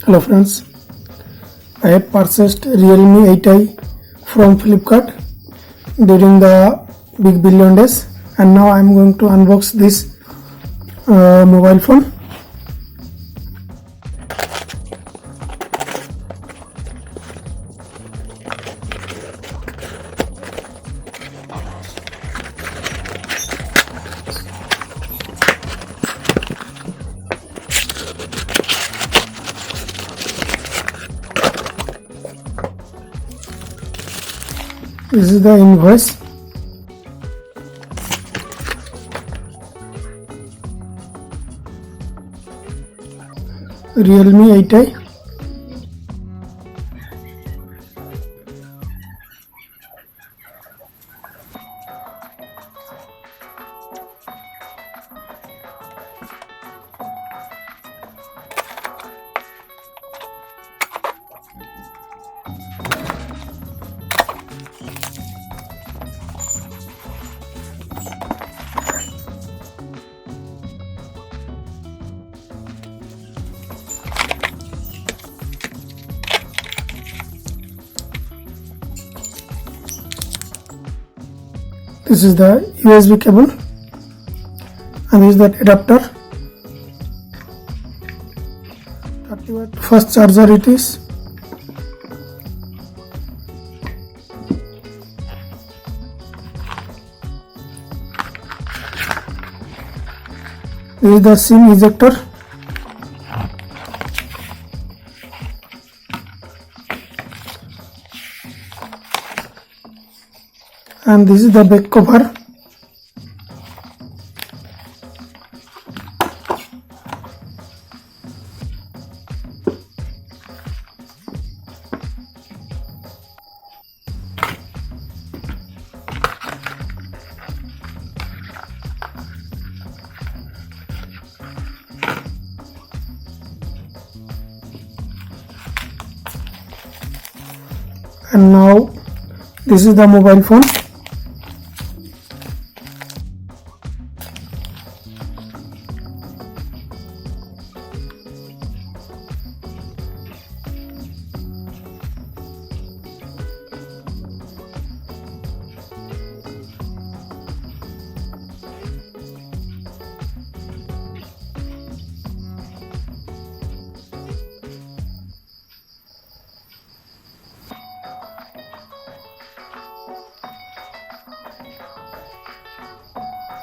Hello friends, I have purchased Realme 8i from Flipkart during the Big Billion Days, and now I am going to unbox this mobile phone. This is the invoice. Realme 8i. This is the USB cable, and this is the adapter. 30-watt fast charger it is. This is the SIM ejector. And this is the back cover. And now this is the mobile phone.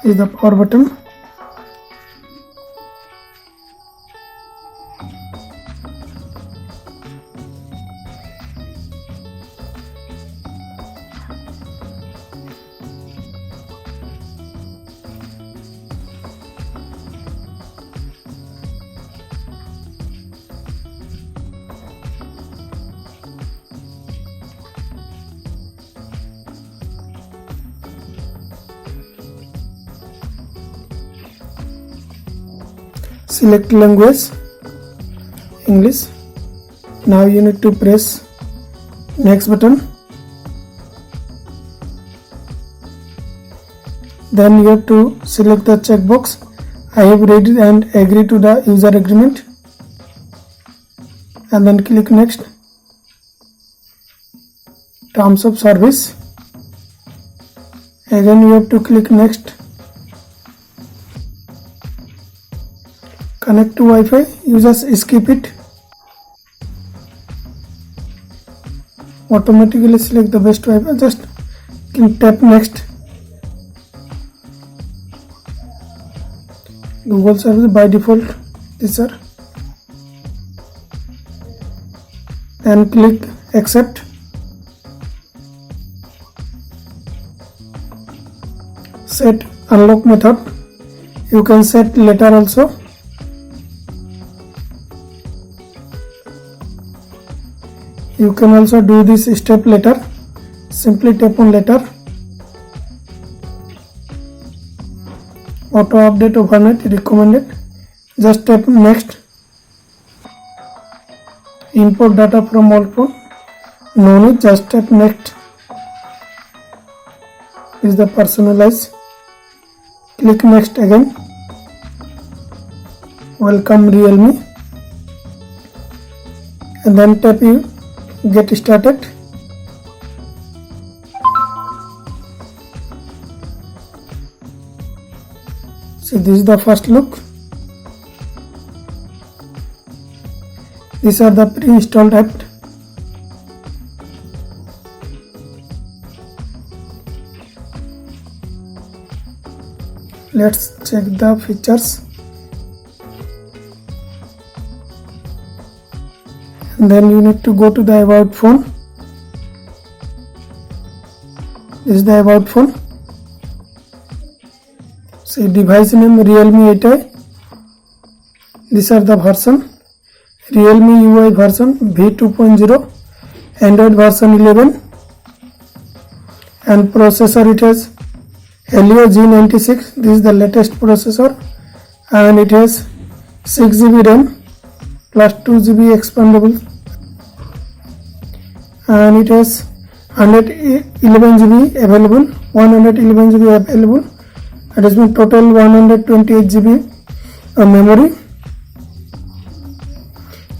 Is the power button. Select language, English. Now you need to press next button. Then you have to select the checkbox. I have read and agree to the user agreement, and then click next. Terms of service. Again you have to click next. Connect to Wi-Fi, you just skip it. Automatically select the best Wi-Fi, just tap next. Google service by default, this sir. And click accept. Set unlock method, you can set later also. You can also do this step later. Simply tap on later. Auto update overnight recommended. Just tap next. Import data from all phone. No need, just tap next. Is the personalize. Click next again. Welcome Realme. and then tap you get started. So this is the first look. These are the pre-installed apps. Let's check the features. And then you need to go to the about phone. This is the about phone. See device name Realme 8i. These are the version. Realme UI version V2.0, Android version 11, and processor it has Helio G96. This is the latest processor, and it has 6GB RAM plus 2GB expandable, and it has 111GB available, 111GB available. It has been total 128GB memory,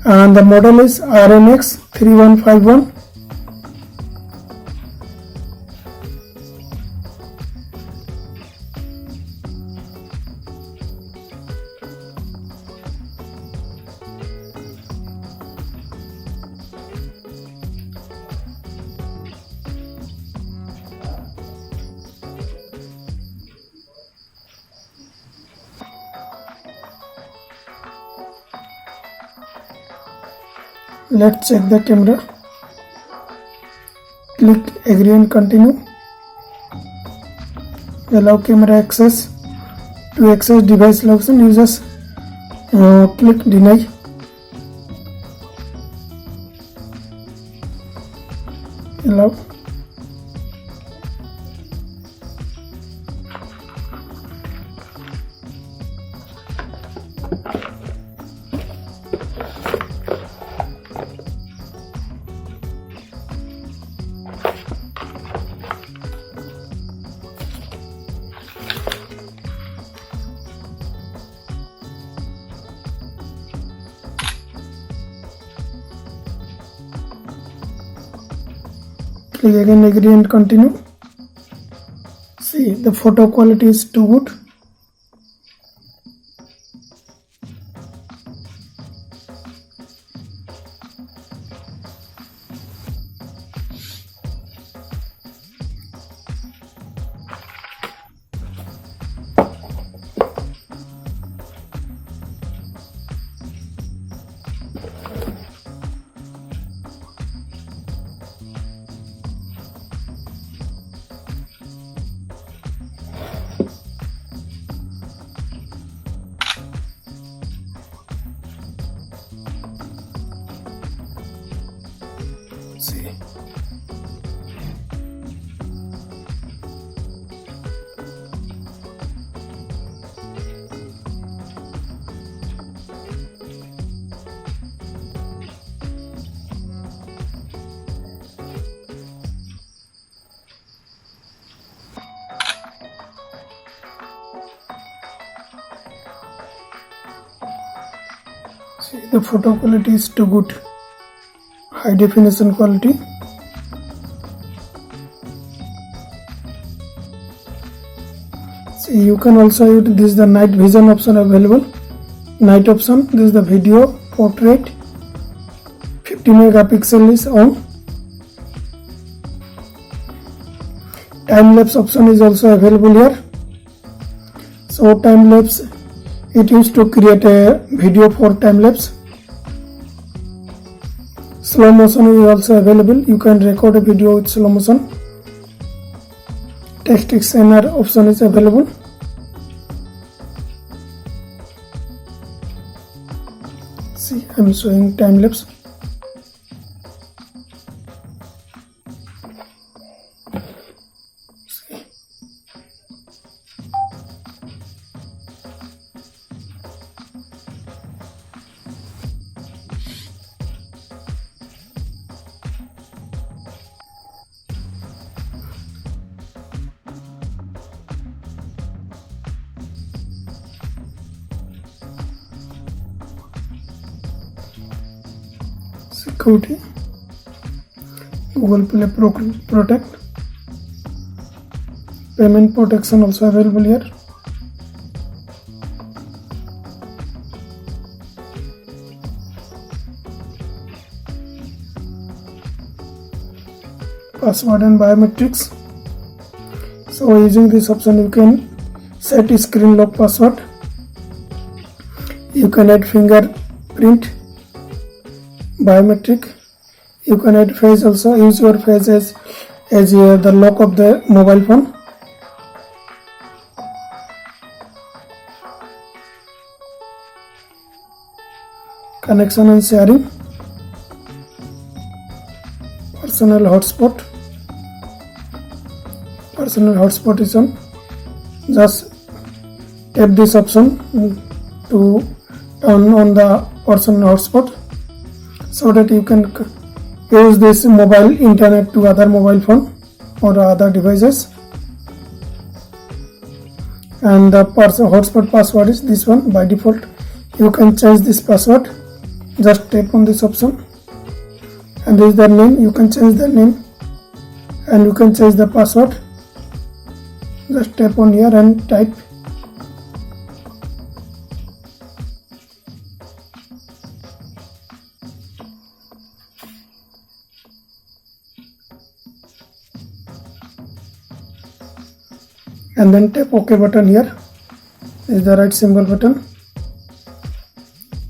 and the model is RMX 3151. Let's check the camera. Click agree and continue. Allow camera access. To access device location, users click deny. Allow. Click again, agree and continue. See, the photo quality is too good. See. See, the photo quality is too good. High definition quality. See, you can also use this is the night vision option available. Night option. This is the video portrait. 50 megapixel is on. Time lapse option is also available here. So time lapse, it used to create a video for time lapse. Slow motion is also available. You can record a video with slow motion. Text extender option is available. See, I am showing time lapse. security, Google Play Protect, payment protection also available here. Password and biometrics. So using this option you can set screen lock password. You can add fingerprint, biometric. You can add face also. Use your face as the lock of the mobile phone. Connection and sharing. Personal hotspot. Personal hotspot is on. Just tap this option to turn on the personal hotspot so that you can use this mobile internet to other mobile phone or other devices. And the hotspot password is this one by default. You can change this password. Just tap on this option, and this is the name. You can change the name, and you can change the password. Just tap on here and type. And then tap OK button here. This is the right symbol button.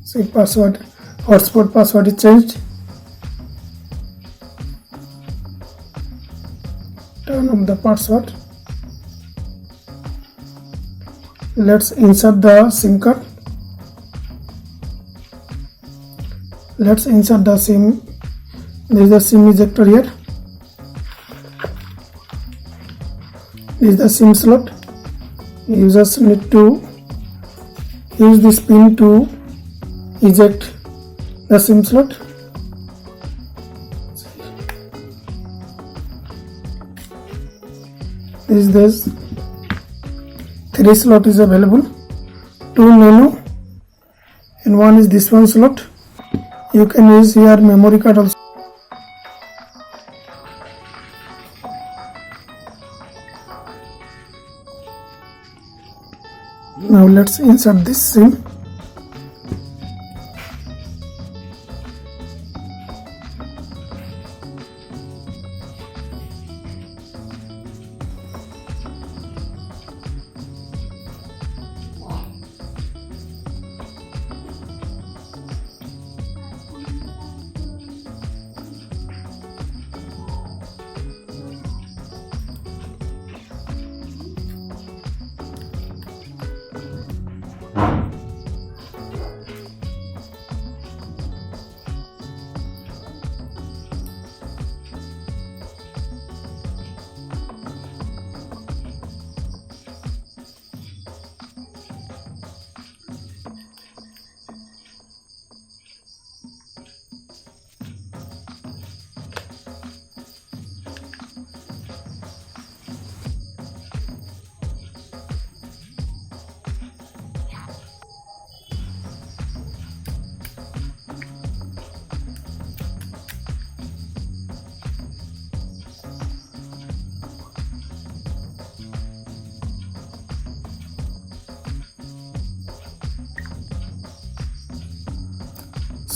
See, password, hotspot password is changed. Turn on the password. Let's insert the SIM card. Let's insert the SIM. There is the SIM ejector here. This is the SIM slot. Users need to use this pin to eject the SIM slot. This 3 slot is available, 2 nano and one is this one slot. You can use here memory card also. Now let's insert this SIM.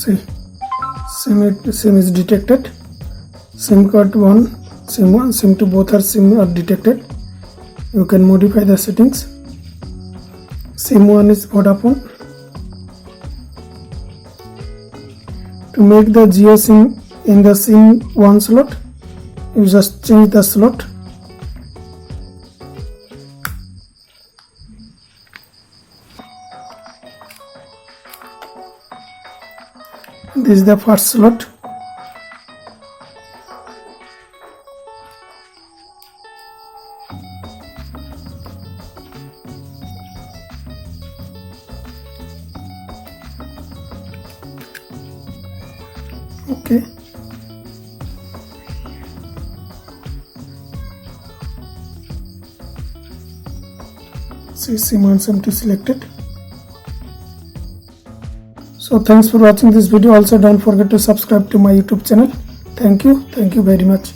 See, SIM is detected. SIM card 1, SIM 1, SIM 2, both are SIM are detected. You can modify the settings. SIM 1 is Vodafone. To make the Jio SIM in the SIM 1 slot, you just change the slot. This is the first slot. Okay. See, SIM 1 SIM 2 selected. So thanks for watching this video. Also don't forget to subscribe to my YouTube channel. Thank you very much.